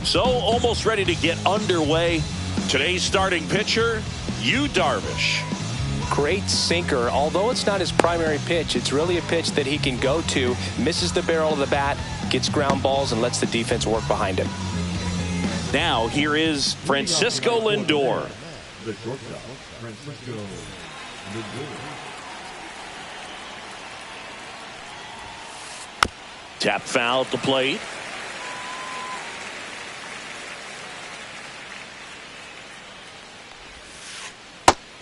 So almost ready to get underway. Today's starting pitcher, Yu Darvish. Great sinker. Although it's not his primary pitch, it's really a pitch that he can go to. Misses the barrel of the bat, gets ground balls, and lets the defense work behind him. Now here is Francisco Lindor. The shortstop, Francisco Lindor. Tap foul at the plate.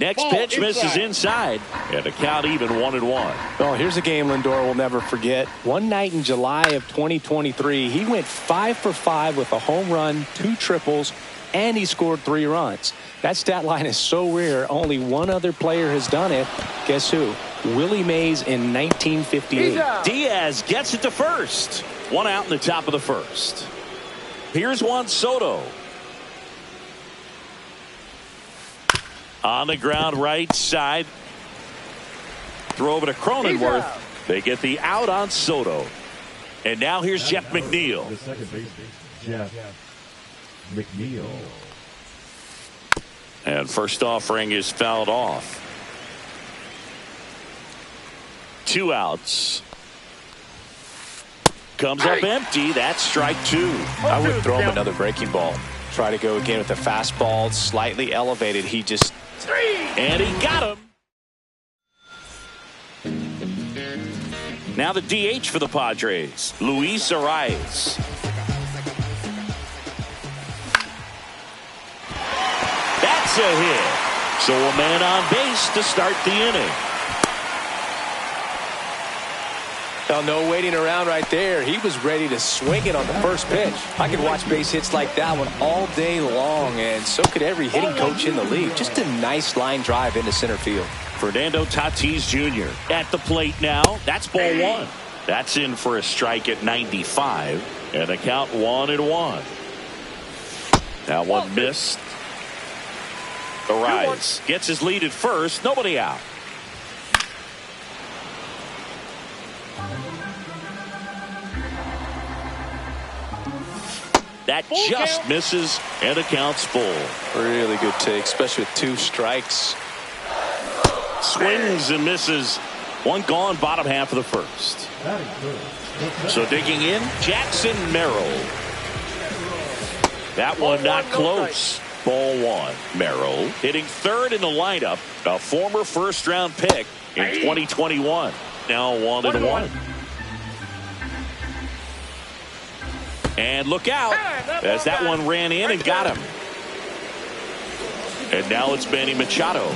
Next pitch misses inside, and the count even 1-1. Oh, here's a game Lindor will never forget. One night in July of 2023, he went 5 for 5 with a home run, 2 triples, and he scored 3 runs. That stat line is so rare, only one other player has done it. Guess who? Willie Mays in 1958. Diaz gets it to first. 1 out in the top of the first. Here's Juan Soto. On the ground right side. Throw over to Cronenworth. They get the out on Soto. And now here's Jeff McNeil. The second baseman, Jeff McNeil. And first offering is fouled off. 2 outs. Comes up empty. That's strike 2. I would throw him another breaking ball. Try to go again with the fastball, slightly elevated. He just... And he got him. Now the DH for the Padres, Luis Arraez. That's a hit. So a man on base to start the inning. Oh, no waiting around right there. He was ready to swing it on the first pitch. I could watch base hits like that one all day long, and so could every hitting coach in the league. Just a nice line drive into center field. Fernando Tatis Jr. at the plate now. That's ball 1. That's in for a strike at 95, and the count 1-1. That one missed. Arraez gets his lead at first. Nobody out. That just misses, and the count's full. Really good take, especially with 2 strikes. Swings and misses. 1 gone, bottom half of the first. So digging in, Jackson Merrill. That one not close. Ball 1. Merrill hitting 3rd in the lineup. A former first-round pick in 2021. Now 1-1. And look out as that one ran in and got him. And now it's Manny Machado.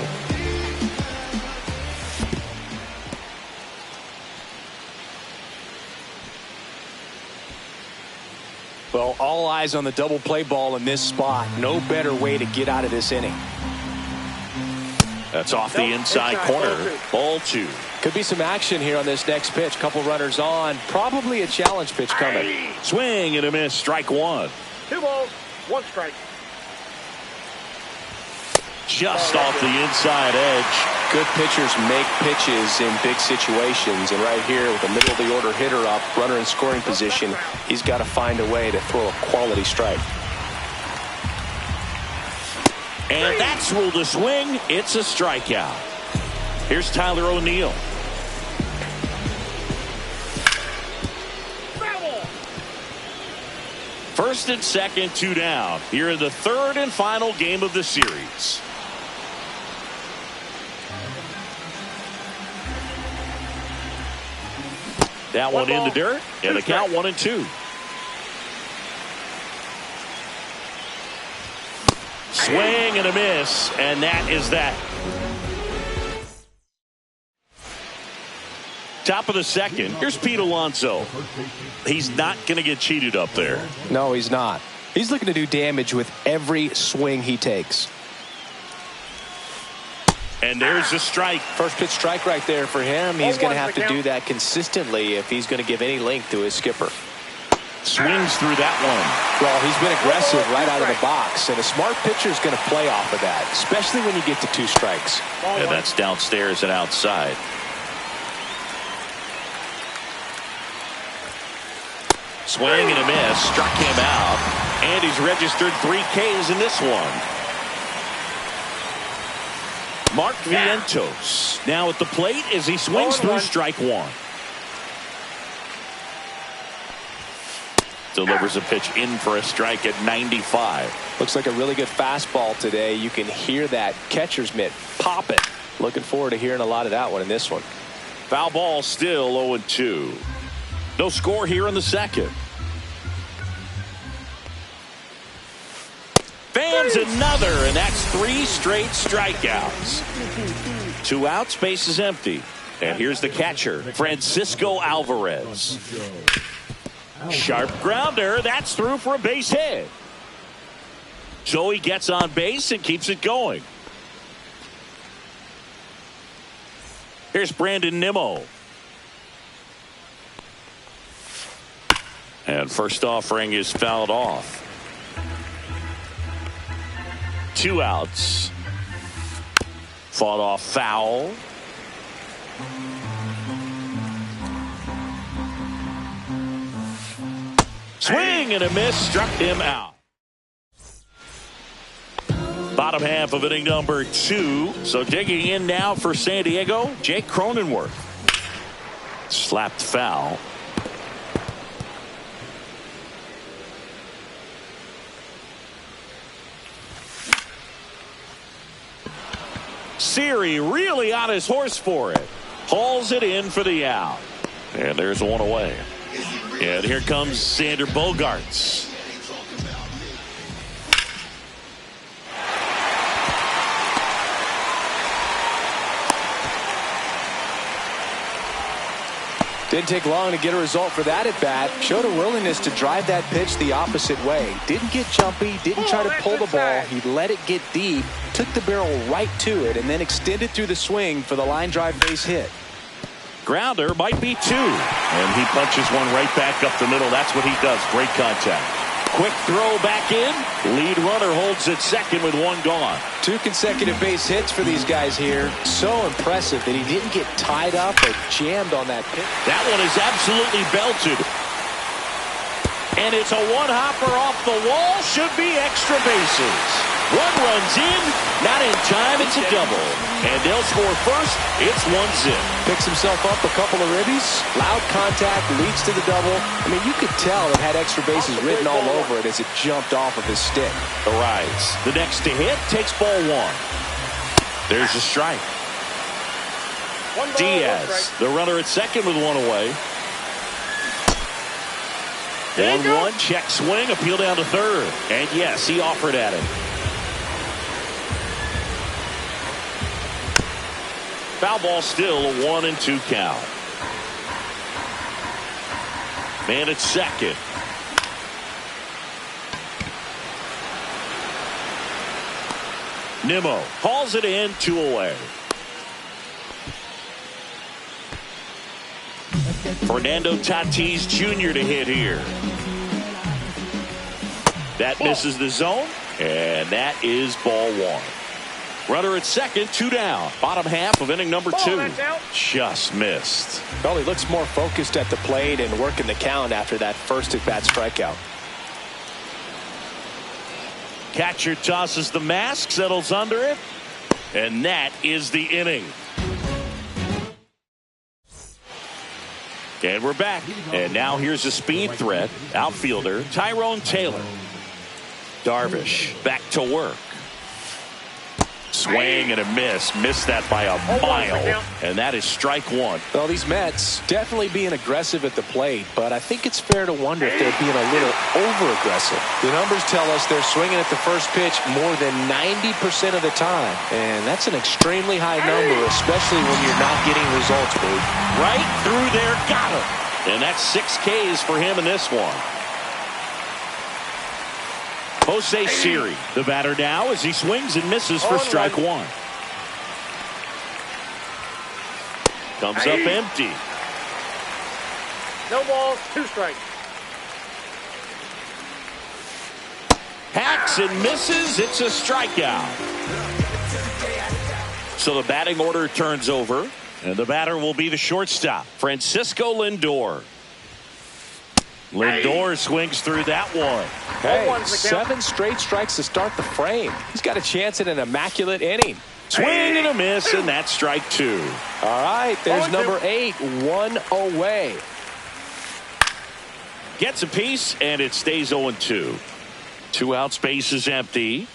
Well, all eyes on the double play ball in this spot. No better way to get out of this inning. That's off the inside corner. Ball 2. Could be some action here on this next pitch. Couple runners on. Probably a challenge pitch coming. Swing and a miss. Strike 1. 2 balls, 1 strike. Just off the inside edge. Good pitchers make pitches in big situations. And right here with the middle of the order hitter up, runner in scoring position, he's got to find a way to throw a quality strike. And that's ruled a swing. It's a strikeout. Here's Tyler O'Neill. First and second, 2 down. Here in the 3rd and final game of the series. That one in the dirt, and the count 1-2. Swing and a miss, and that is that. Top of the second. Here's Pete Alonso. He's not going to get cheated up there. No, he's not. He's looking to do damage with every swing he takes. And there's a strike. First pitch strike right there for him. He's going to have to do that consistently if he's going to give any length to his skipper. Swings through that one. Well, he's been aggressive right out of the box, and a smart pitcher is going to play off of that, especially when you get to 2 strikes. And that's downstairs and outside. Swing and a miss. Struck him out. And he's registered 3 Ks in this one. Mark Vientos now at the plate as he swings through strike 1. Delivers a pitch in for a strike at 95. Looks like a really good fastball today. You can hear that catcher's mitt pop it. Looking forward to hearing a lot of that one in this one. Foul ball, still 0-2. No score here in the second. Fans another, and that's 3 straight strikeouts. 2 outs, base is empty. And here's the catcher, Francisco Alvarez. Sharp grounder, that's through for a base hit. So he gets on base and keeps it going. Here's Brandon Nimmo. And first offering is fouled off. 2 outs. Fought off foul. Swing and a miss, struck him out. Bottom half of inning number 2. So digging in now for San Diego, Jake Cronenworth. Slapped foul. Siri really on his horse for it. Hauls it in for the out. And there's one away. And here comes Xander Bogaerts. Didn't take long to get a result for that at bat. Showed a willingness to drive that pitch the opposite way. Didn't get jumpy, didn't try to pull the ball. He let it get deep, took the barrel right to it, and then extended through the swing for the line drive base hit. Grounder might be 2. And he punches one right back up the middle. That's what he does. Great contact. Quick throw back in. Lead runner holds at second with 1 gone. 2 consecutive base hits for these guys here. So impressive that he didn't get tied up or jammed on that pitch. That one is absolutely belted. And it's a one-hopper off the wall. Should be extra bases. 1 runs in. Not in time. It's a double. And they'll score first. It's 1-0. Picks himself up a couple of ribbies. Loud contact leads to the double. I mean, you could tell it had extra bases written all over it as it jumped off of his stick. The rise. The next to hit takes ball 1. There's a strike. Diaz, the runner at second with 1 away. 1-1, check swing, appeal down to third. And yes, he offered at it. Foul ball, still a 1-2 count. Man at second. Nimmo hauls it in, 2 away. Fernando Tatis Jr. to hit here. That misses the zone, and that is ball 1. Runner at second, 2 down. Bottom half of inning number 2. Just missed. Well, he looks more focused at the plate and working the count after that first at-bat strikeout. Catcher tosses the mask, settles under it, and that is the inning. And we're back. And now here's a speed threat. Outfielder Tyrone Taylor. Darvish back to work. Swing and a miss. Missed that by a mile. And that is strike 1. Well, these Mets definitely being aggressive at the plate, but I think it's fair to wonder if they're being a little over-aggressive. The numbers tell us they're swinging at the first pitch more than 90% of the time. And that's an extremely high number, especially when you're not getting results, Bruce. Right through there, got him. And that's 6 Ks for him in this one. Jose Siri, the batter now as he swings and misses for strike 1. Comes up empty. No balls, 2 strikes. Hacks and misses. It's a strikeout. So the batting order turns over, and the batter will be the shortstop, Francisco Lindor. Lindor swings through that one. Hey, 7 straight strikes to start the frame. He's got a chance at an immaculate inning. Swing and a miss, and that's strike 2. All right, there's number 8, 1 away. Gets a piece, and it stays 0-2. 2 out, space is empty.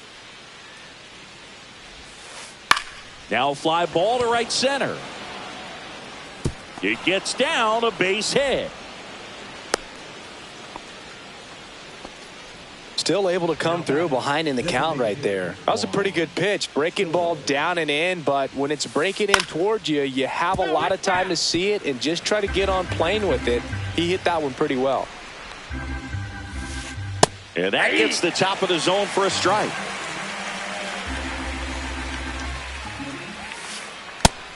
Now a fly ball to right center. It gets down, a base hit. Still able to come through behind in the count right there. That was a pretty good pitch. Breaking ball down and in, but when it's breaking in towards you, you have a lot of time to see it and just try to get on plane with it. He hit that one pretty well. And that gets the top of the zone for a strike.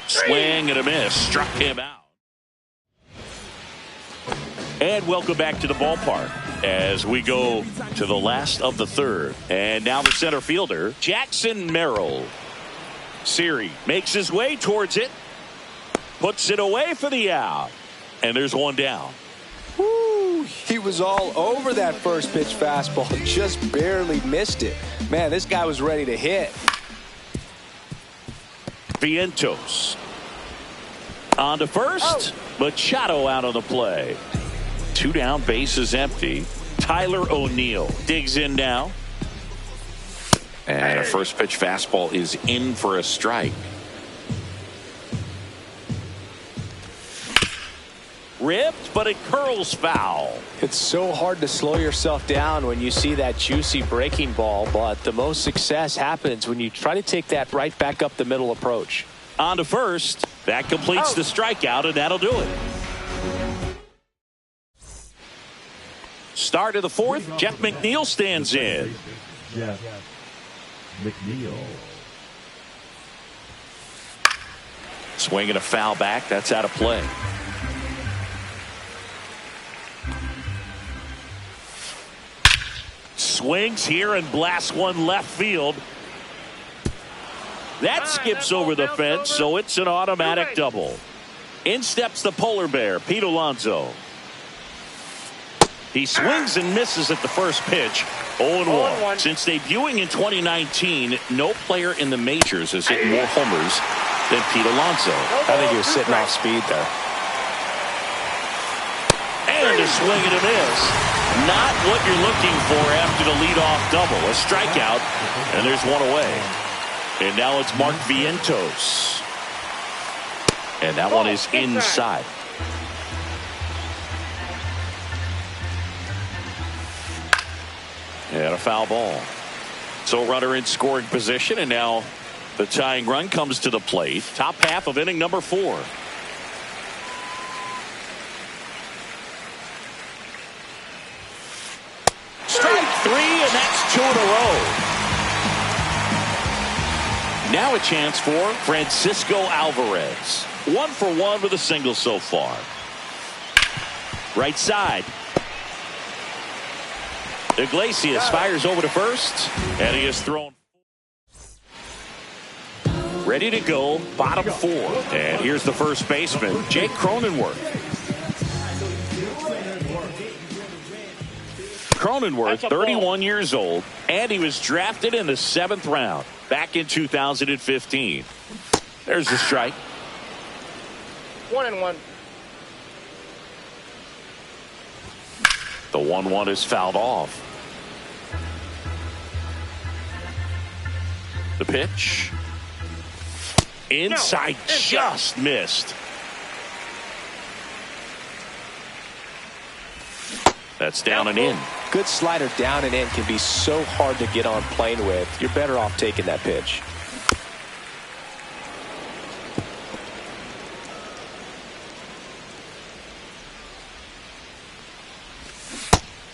Swing and a miss. Struck him out. And welcome back to the ballpark as we go to the last of the third. And now the center fielder, Jackson Merrill. Siri makes his way towards it. Puts it away for the out. And there's one down. Woo, he was all over that first pitch fastball. Just barely missed it. Man, this guy was ready to hit. Vientos. On to first. Machado out of the play. 2 down, bases empty. Tyler O'Neill digs in now. And a first pitch fastball is in for a strike. Ripped, but it curls foul. It's so hard to slow yourself down when you see that juicy breaking ball, but the most success happens when you try to take that right back up the middle approach. On to first. That completes the strikeout, and that'll do it. Start of the fourth. Jeff McNeil stands in. Jeff McNeil. Swinging a foul back. That's out of play. Swings here and blasts one left field. That skips over the fence, so it's an automatic double. In steps the polar bear, Pete Alonso. He swings and misses at the first pitch. 0-1. Since debuting in 2019, no player in the majors has hit more homers than Pete Alonso. I think he was sitting off speed there. And a swing and a miss. Not what you're looking for after the leadoff double. A strikeout, and there's one away. And now it's Mark Vientos. And that one is inside. And a foul ball. So runner in scoring position, and now the tying run comes to the plate. Top half of inning number 4. Strike 3, and that's 2 in a row. Now a chance for Francisco Alvarez. 1 for 1 with a single so far. Right side. Iglesias fires over to first, and he is thrown. Ready to go, bottom 4. And here's the first baseman, Jake Cronenworth. Cronenworth, 31 years old, and he was drafted in the 7th round back in 2015. There's the strike. 1-1. The 1-1 is fouled off. The pitch. Inside, just missed. That's down and in. Good slider down and in can be so hard to get on plane with. You're better off taking that pitch.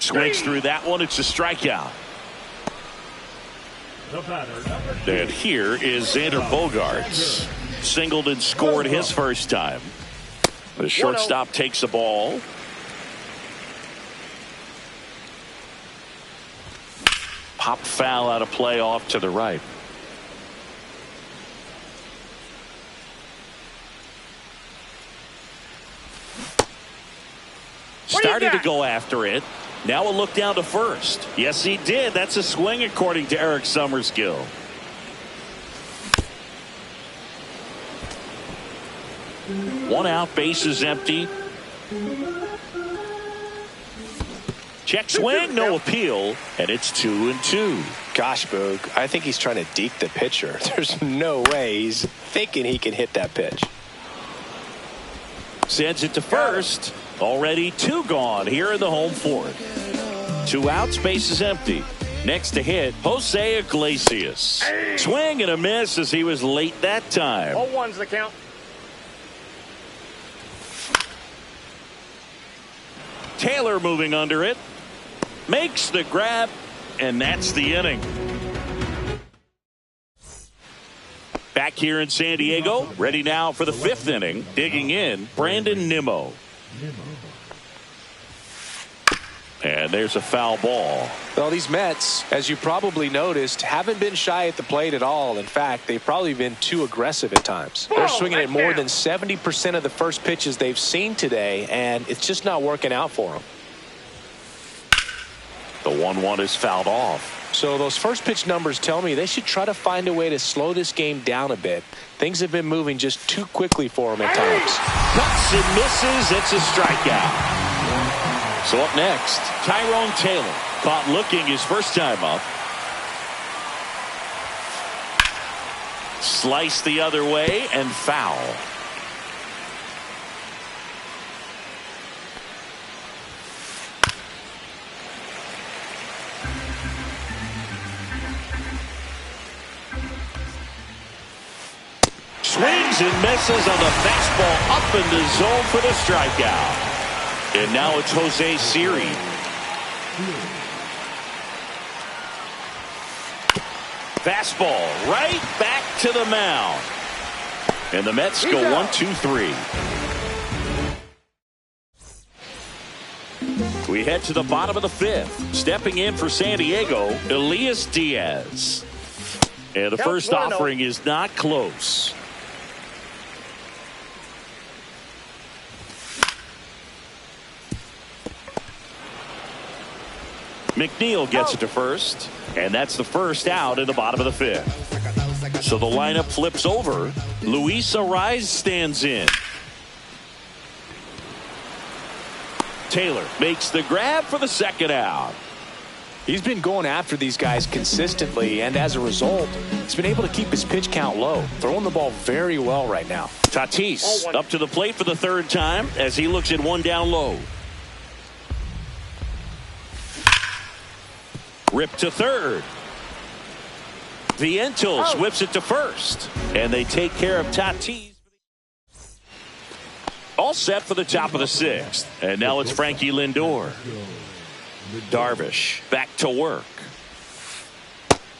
Swings through that one. It's a strikeout. And here is Xander Bogaerts. Singled and scored his first time. The shortstop takes the ball. Pop foul out of play off to the right. Started to go after it. Now a look down to first. Yes, he did. That's a swing according to Eric Summerskill. One out, bases empty. Check swing, no appeal, and it's 2-2. Gosh, Boog, I think he's trying to deke the pitcher. There's no way he's thinking he can hit that pitch. Sends it to first. Already 2 gone here in the home fourth. 2 outs, bases empty. Next to hit, Jose Iglesias. Hey. Swing and a miss as he was late that time. 0-1's the count. Taylor moving under it. Makes the grab, and that's the inning. Back here in San Diego, ready now for the 5th inning. Digging in, Brandon Nimmo. And there's a foul ball. Well, these Mets, as you probably noticed, haven't been shy at the plate at all. In fact, they've probably been too aggressive at times. They're swinging at more than 70% of the first pitches they've seen today, and it's just not working out for them. The 1-1 is fouled off. So those first pitch numbers tell me they should try to find a way to slow this game down a bit. Things have been moving just too quickly for them at times. Cuts and misses. It's a strikeout. So up next, Tyrone Taylor. Caught looking his first time up. Slice the other way and foul. Swings and misses on the fastball up in the zone for the strikeout. And now it's Jose Siri. Fastball right back to the mound. And the Mets go 1-2-3. We head to the bottom of the 5th. Stepping in for San Diego, Elias Diaz. And the first offering is not close. McNeil gets it to first, and that's the first out in the bottom of the 5th. So the lineup flips over. Luis Arraez stands in. Taylor makes the grab for the second out. He's been going after these guys consistently, and as a result, he's been able to keep his pitch count low, throwing the ball very well right now. Tatis up to the plate for the 3rd time as he looks at one down low. Ripped to third. Vientos whips it to first. And they take care of Tatis. All set for the top of the 6th. And now it's Frankie Lindor. Darvish back to work.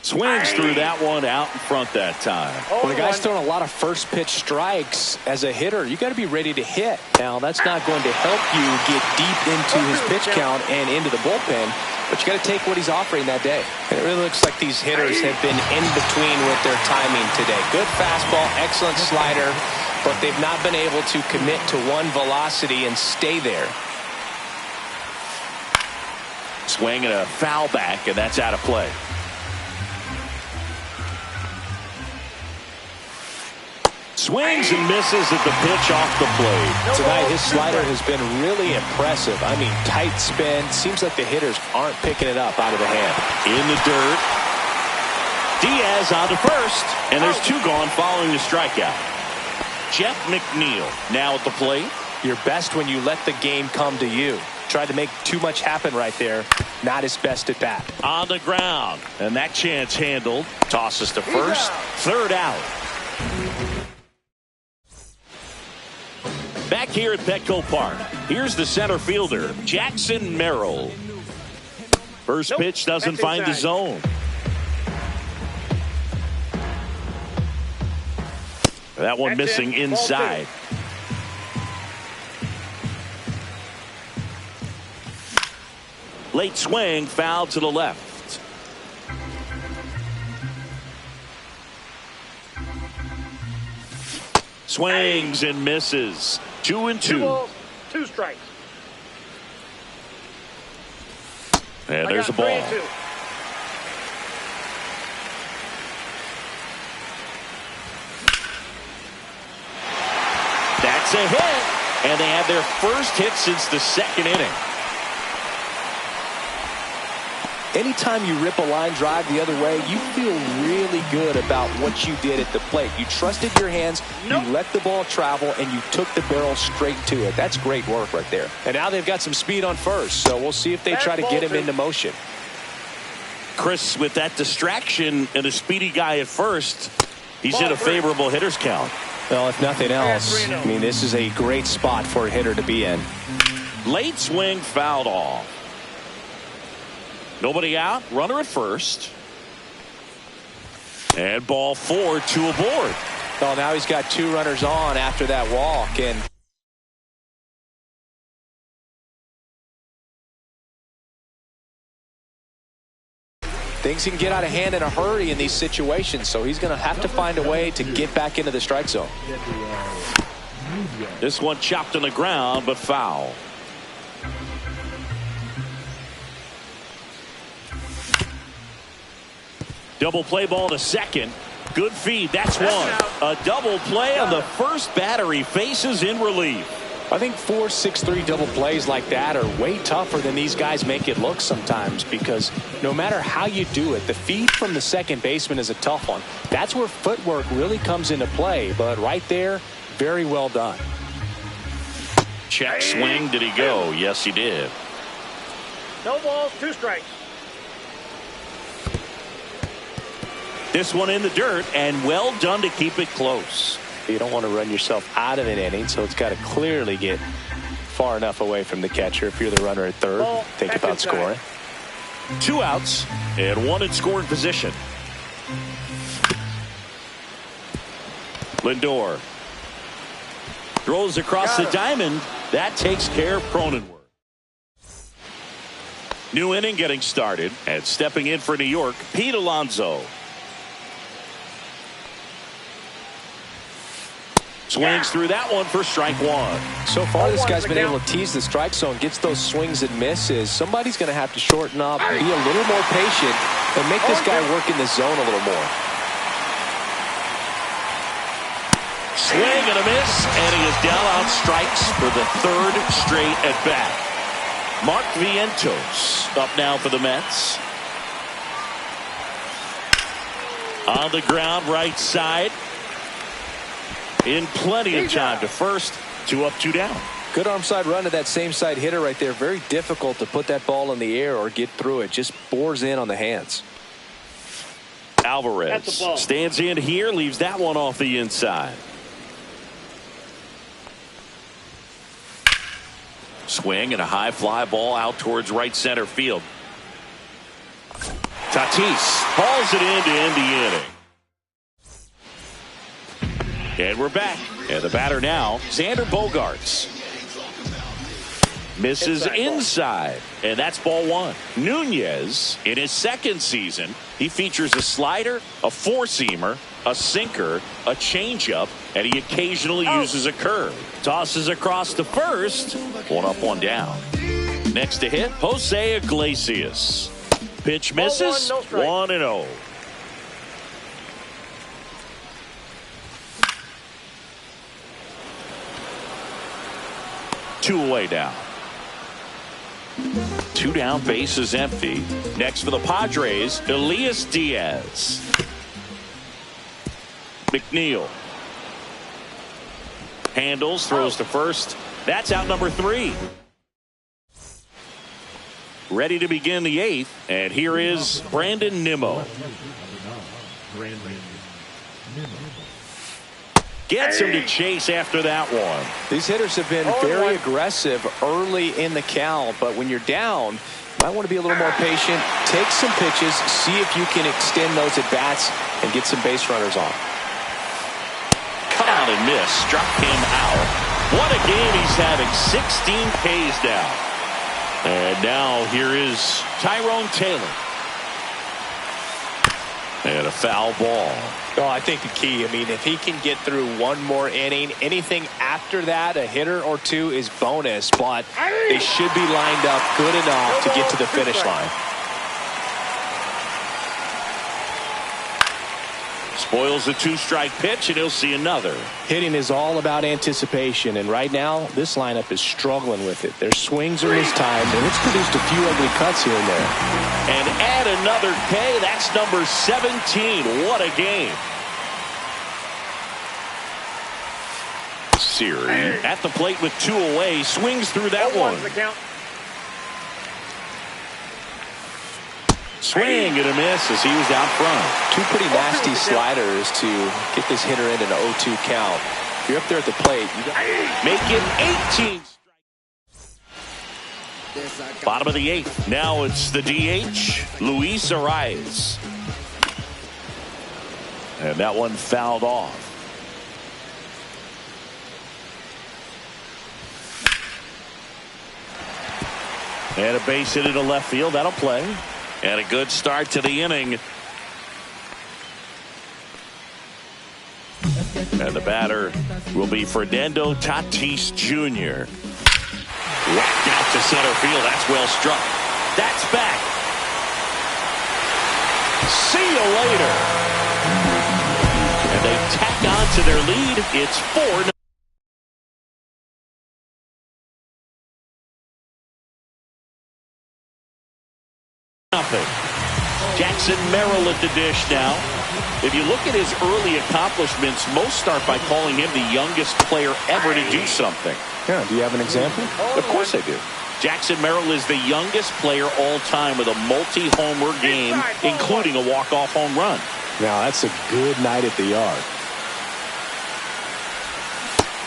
Swings through that one out in front that time. When a guy's throwing a lot of first pitch strikes as a hitter, you got to be ready to hit. Now, that's not going to help you get deep into his pitch count and into the bullpen, but you got to take what he's offering that day. And it really looks like these hitters have been in between with their timing today. Good fastball, excellent slider, but they've not been able to commit to one velocity and stay there. Swing and a foul back, and that's out of play. Swings and misses at the pitch off the plate. Tonight, his slider has been really impressive. I mean, tight spin. Seems like the hitters aren't picking it up out of the hand. In the dirt. Diaz on to first, and there's 2 gone following the strikeout. Jeff McNeil now at the plate. You're best when you let the game come to you. Tried to make too much happen right there. Not his best at bat. On the ground, and that chance handled. Tosses to first. 3rd out. Back here at Petco Park, here's the center fielder, Jackson Merrill. First pitch doesn't find the zone. That one missing inside. Late swing, foul to the left. Swings and misses. 2-2. 2 strikes. And there's a got ball. 3-2. That's a hit. And they had their first hit since the second inning. Anytime you rip a line drive the other way, you feel really good about what you did at the plate. You trusted your hands, you let the ball travel, and you took the barrel straight to it. That's great work right there. And now they've got some speed on first, so we'll see if they try to get him into motion. Chris, with that distraction and a speedy guy at first, he's in a favorable hitter's count. Well, if nothing else, I mean, this is a great spot for a hitter to be in. Late swing fouled off. Nobody out, runner at first. And ball 4, 2 aboard. Well, now he's got 2 runners on after that walk, and things can get out of hand in a hurry in these situations, so he's going to have to find a way to get back into the strike zone. This one chopped on the ground, but foul. Double play ball to second. Good feed. That's one. A double play on the first batter he faces in relief. I think 4-6-3 double plays like that are way tougher than these guys make it look sometimes, because no matter how you do it, the feed from the second baseman is a tough one. That's where footwork really comes into play, but right there, very well done. Check swing. Did he go? Yes, he did. No balls, 2 strikes. This one in the dirt, and well done to keep it close. You don't want to run yourself out of an inning, so it's got to clearly get far enough away from the catcher. If you're the runner at third, think about scoring. 2 outs and 1 in scoring position. Lindor throws across the diamond. That takes care of Cronenworth. New inning getting started, and stepping in for New York, Pete Alonso. Swings through that one for strike 1. So far, this guy's been able to tease the strike zone, gets those swings and misses. Somebody's going to have to shorten up, be a little more patient, and make this guy work in the zone a little more. Swing and a miss, and he is down on strikes for the 3rd straight at bat. Mark Vientos up now for the Mets. On the ground, right side. In plenty of time to first. 2 up, 2 down. Good arm side run to that same side hitter right there. Very difficult to put that ball in the air or get through it. Just bores in on the hands. Alvarez stands in here, leaves that one off the inside. Swing and a high fly ball out towards right center field. Tatis hauls it in to end the inning. And we're back. And the batter now, Xander Bogaerts. Misses inside. And that's ball 1. Nunez, in his 2nd season, he features a slider, a 4-seamer, a sinker, a changeup, and he occasionally uses a curve. Tosses across to first. 1 up, 1 down. Next to hit, Jose Iglesias. Pitch misses. 1-0. Two away down. 2 down, base is empty. Next for the Padres, Elias Diaz. McNeil handles, throws to first. That's out number 3. Ready to begin the 8th, and here is Brandon Nimmo. Gets him to chase after that one. These hitters have been very aggressive early in the count, but when you're down, you might want to be a little more patient. Take some pitches, see if you can extend those at bats and get some base runners on. Cut out and miss, struck him out. What a game he's having. 16 Ks now. And now here is Tyrone Taylor. And a foul ball. Oh, I think the key, if he can get through one more inning, anything after that, a hitter or two is bonus, but they should be lined up good enough to get to the finish line. Spoils the two-strike pitch, and he'll see another. Hitting is all about anticipation, and right now, this lineup is struggling with it. Their swings are mistimed, and it's produced a few ugly cuts here and there. And add another K. That's number 17. What a game. Siri at the plate with 2 away. Swings through that one. Swing and a miss as he was out front. 2 pretty nasty sliders to get this hitter into an 0-2 count. If you're up there at the plate, you got make it 18. Bottom of the 8th. Now it's the DH, Luis Arraez. And that one fouled off. And a base hit into left field. That'll play. And a good start to the inning. And the batter will be Fernando Tatis Jr. Whacked out to center field. That's well struck. That's back. See you later. And they tack on to their lead. It's 4-0. Jackson Merrill at the dish now. If you look at his early accomplishments, most start by calling him the youngest player ever to do something. Yeah, do you have an example? Of course I do. Jackson Merrill is the youngest player all time with a multi-homer game, including a walk-off home run. Now that's a good night at the yard.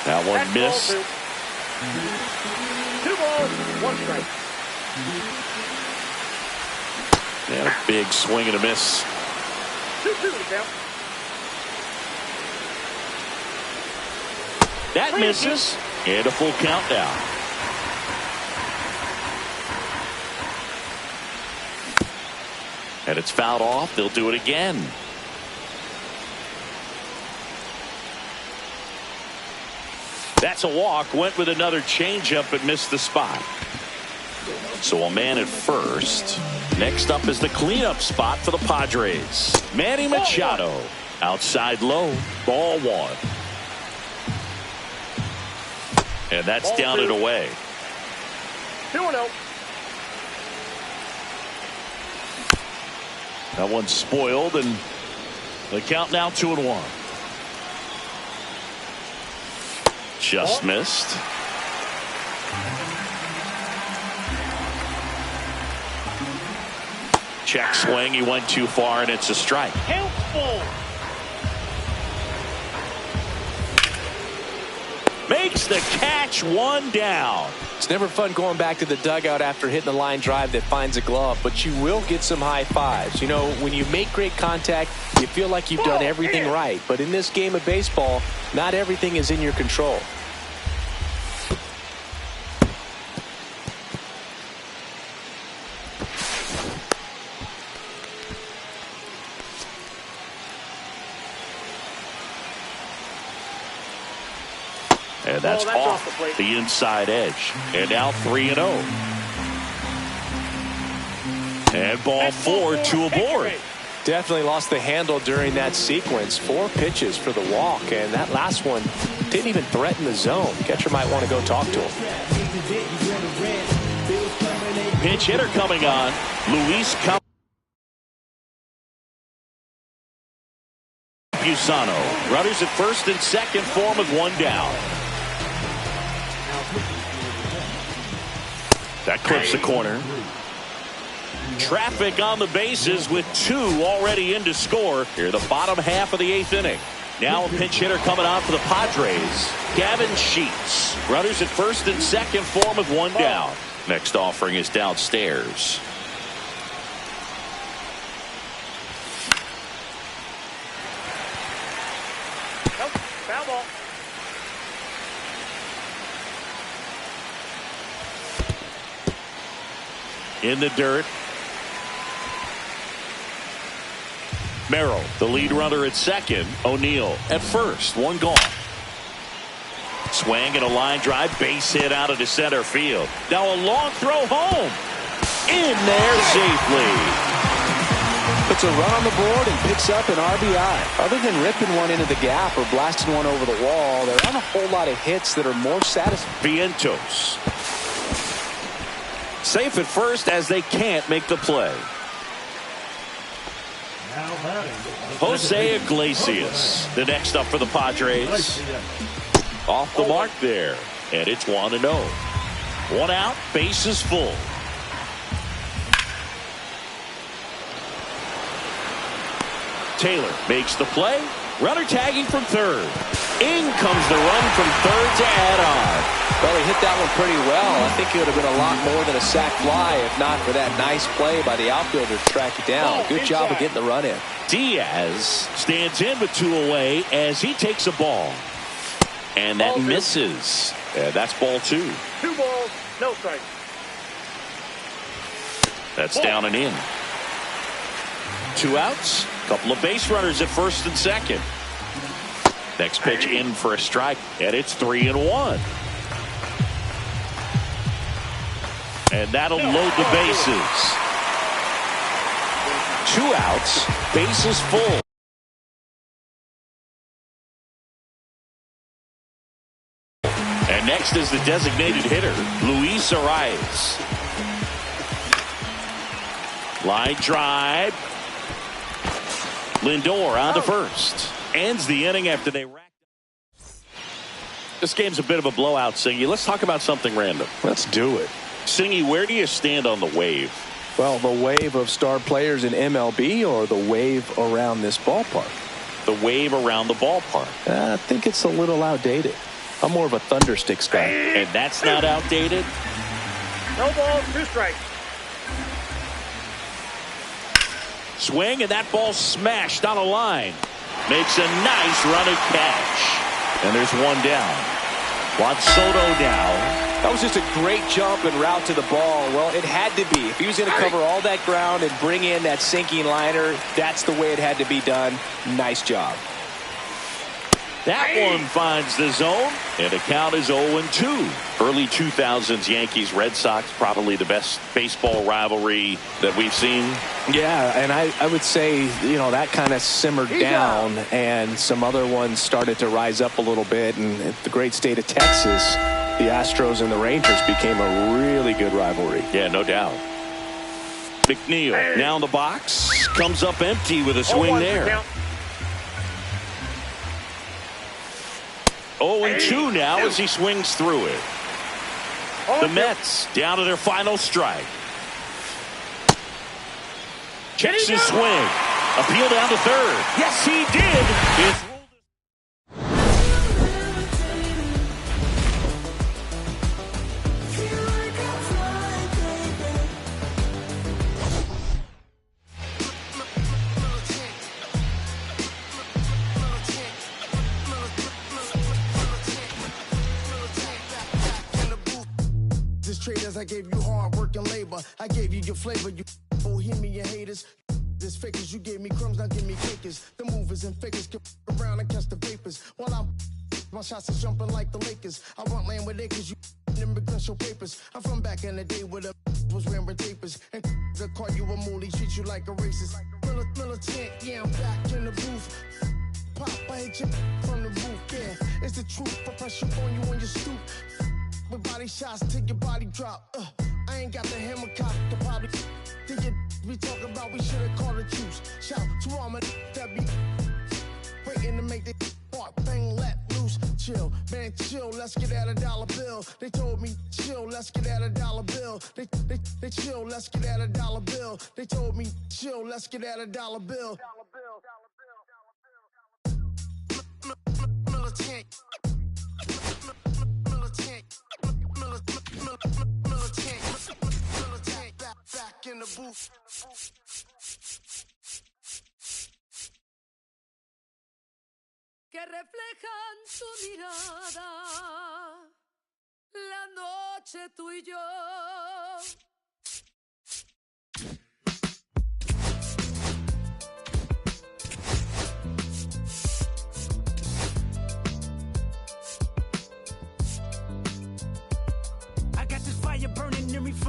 That one missed. 2 balls, 1 strike. And a big swing and a miss. 2-2 to count. That misses. And a full count now. And it's fouled off. They'll do it again. That's a walk. Went with another changeup but missed the spot. So a man at first. Next up is the cleanup spot for the Padres. Manny Machado. Outside low. Ball 1. And that's Ball down 2. and away. 2-0. That one's spoiled, and the count now 2-1. Just missed. Check swing. He went too far, and it's a strike. Helpful. Makes the catch, 1 down. It's never fun going back to the dugout after hitting a line drive that finds a glove, but you will get some high fives. You know, when you make great contact, you feel like you've done everything right. But in this game of baseball, not everything is in your control. And that's off the inside edge. And now 3-0. And ball 4, 2 aboard. Definitely lost the handle during that sequence. 4 pitches for the walk, and that last one didn't even threaten the zone. Catcher might want to go talk to him. Pinch hitter coming on. Luis Campusano. Runners at first and second for him with 1 down. That clips the corner. Traffic on the bases with 2 already in to score. Here, the bottom half of the 8th inning. Now a pinch hitter coming on for the Padres. Gavin Sheets. Runners at first and second for him with 1 down. Next offering is downstairs. Nope. Foul ball. In the dirt. Merrill, the lead runner at second. O'Neill at first. One gone. Swing and a line drive. Base hit out into center field. Now a long throw home. In there safely. Puts a run on the board and picks up an RBI. Other than ripping one into the gap or blasting one over the wall, there aren't a whole lot of hits that are more satisfying. Vientos. Safe at first as they can't make the play. Now batting. Jose Iglesias, the next up for the Padres. Off the mark there. And it's 1-0. One out, bases full. Taylor makes the play. Runner tagging from third. In comes the run from third to add on. Well, he hit that one pretty well. I think it would have been a lot more than a sac fly if not for that nice play by the outfielder to track it down. Good job of getting the run in. Diaz stands in with two away as he takes a ball. And that misses. And that's ball two. 2 balls, no strikes. That's down and in. 2 outs. Couple of base runners at first and second. Next pitch in for a strike. And it's 3-1. And that'll load the bases. 2 outs. Bases full. And next is the designated hitter, Luis Arraez. Line drive. Lindor on to first. Ends the inning after they racked up. This game's a bit of a blowout, Singy. Let's talk about something random. Let's do it. Singy, where do you stand on the wave? Well, the wave of star players in MLB or the wave around this ballpark? The wave around the ballpark. I think it's a little outdated. I'm more of a Thundersticks guy. And that's not outdated? No balls, 2 strikes. Swing, and that ball smashed on a line. Makes a nice running catch. And there's one down. Juan Soto down. That was just a great jump and route to the ball. Well, it had to be. If he was going to cover all that ground and bring in that sinking liner, that's the way it had to be done. Nice job. That one finds the zone, and the count is 0-2. Early 2000s Yankees Red Sox, probably the best baseball rivalry that we've seen. Yeah, and I would say, you know, that kind of simmered down, and some other ones started to rise up a little bit. And the great state of Texas, the Astros and the Rangers became a really good rivalry. Yeah, no doubt. McNeil now in the box, comes up empty with a swing there. 0-2 now as he swings through it. The Mets down to their final strike. Checks his swing. Appeal down to third. Yes, he did. It's traders, I gave you hard work and labor. I gave you your flavor, you bohemian haters. This fakers, you gave me crumbs, now give me cakers. The movers and fakers get around and catch the vapors. While my shots is jumping like the Lakers. I want land with acres, you immigrants show papers. I'm from back in the day where the was wearing tapers. And they call you a moolie, treat you like a racist. Militant, yeah, I'm back in the booth. Pop, I hit you from the roof, yeah. It's the truth, I press you on you on your stoop. With body shots till your body drop. I ain't got the hammer cock to probably think it we talk about. We should've called it juice. Shout to all my that be waiting to make the part bang let loose. Chill, man, chill. Let's get at $1 bill. They told me chill. Let's get at $1 bill. They chill. Let's get at $1 bill. They told me chill. Let's get at $1 bill. Militant. Back in the booth. Que reflejan tu mirada, la noche tú y yo.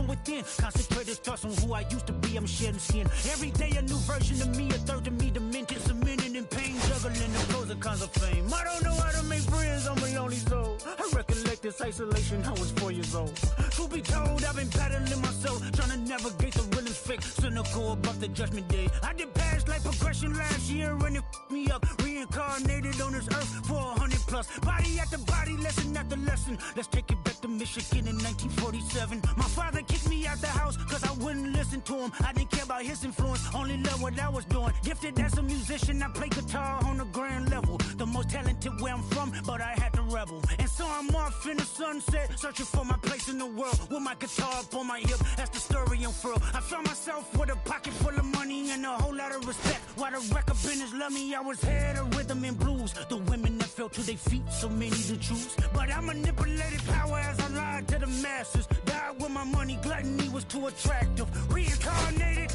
from within. Concentrated thoughts on who I used to be, I'm shedding skin. Every day a new version of me, a third of me demented, cemented in pain, juggling the pros and cons of fame. I don't know how to make friends, I'm a lonely soul. I recollect this isolation, I was 4 years old. Truth be told, I've been battling myself, trying to navigate the real and fake, cynical about the judgment day. I did past life progression last year and it f***ed me up. Reincarnated on this earth for 100 plus. Body after body, lesson after lesson. Let's take it back to Michigan in 1947. My father kicked me out the house cause I wouldn't listen to him. I didn't care about his influence, only loved what I was doing. Gifted as a musician, I play guitar on the grand level. The most talented where I'm from, but I had to rebel. And so I'm off in the sunset, searching for my place in the world. With my guitar up on my hip, that's the story unfurled. I found myself with a pocket full of money and a whole lot of respect. While the record business loved me, I was head of rhythm and blues. The women that fell to their feet, so many to choose. But I manipulated power as I lied to the masses. Died with my money, gluttony was too attractive. Reincarnated